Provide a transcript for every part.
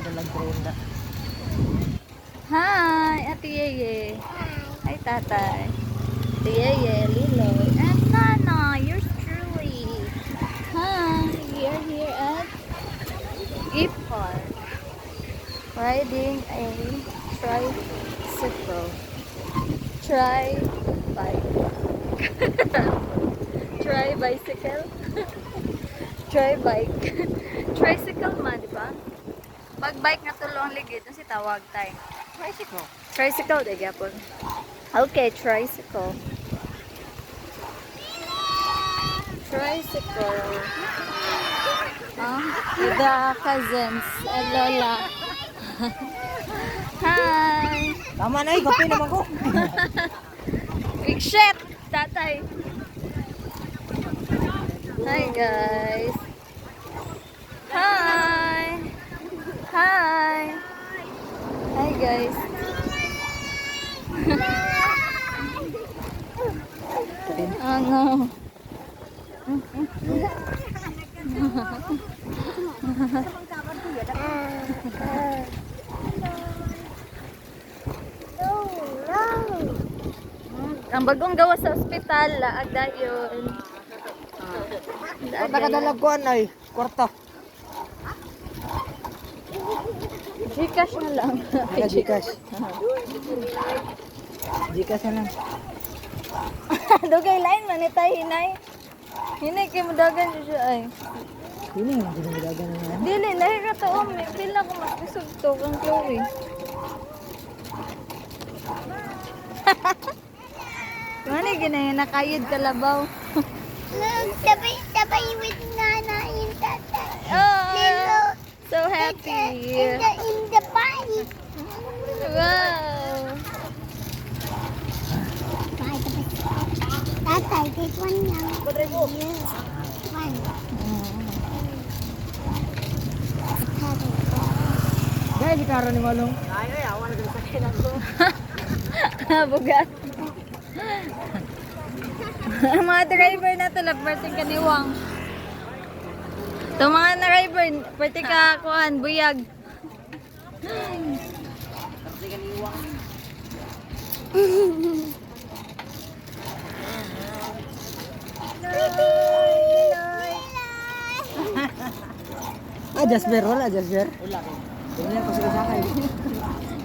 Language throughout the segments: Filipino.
nagprenda. Hi, Ate Yeye. Hi, Tatay. Ate Yeye, Liloy, and Nana, yours truly. Hi, we are here at Gift Park, riding a tricycle. Tri-bike. Tri-bicycle? Tri-bike. Tricycle man, di ba? Pag bike na tulong ligid, ano si tawag tayo? Tricycle. Tricycle, di gyapon. Okay, tricycle. Tricycle. With the cousins and Lola. Hi! Tama na, kape naman ko. Big shit! Tatay! Hi guys! Hi! Hi! Hi guys! Ano? Ang bagong gawa sa ospital, laag dayon. Nakadalag ko ay, kwarto. Gcash na lang. Gcash. Gcash na lang. Dugay line man itay hinay. Hinay kay mudagan siya ay. Ini nga ginagawa na yan. Dili lahi ra to om, pila ko magkusog to kang Chloe. Mani ginay nakayod kalabaw. Sabay with Nana and Tatay. Oh, so happy. In the bike. Wow. Tatay, take one now. One. Dahil gitara ni Malong. Ay, awan na sa kailan ko. Bugat. Mga driver na to, pwede ka niwang. Ito mga driver, pwede ka kuhan, buyag. Pwede ka niwang. Jasper, wala Jasper. Wala. Hindi na kasi kasakay.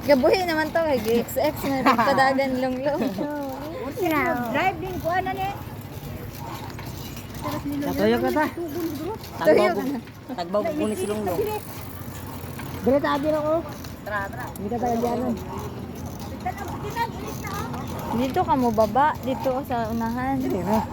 Gabuhi naman to kay GXX na rin kadagan lunglong. Drive din ko ano ni. Katoyo ka ta. Tagbaw ko ni silunglong. Dili ta abi ako. Tara. Hindi ka tayo diyan. Dito ka mo baba, dito sa unahan. Diwan.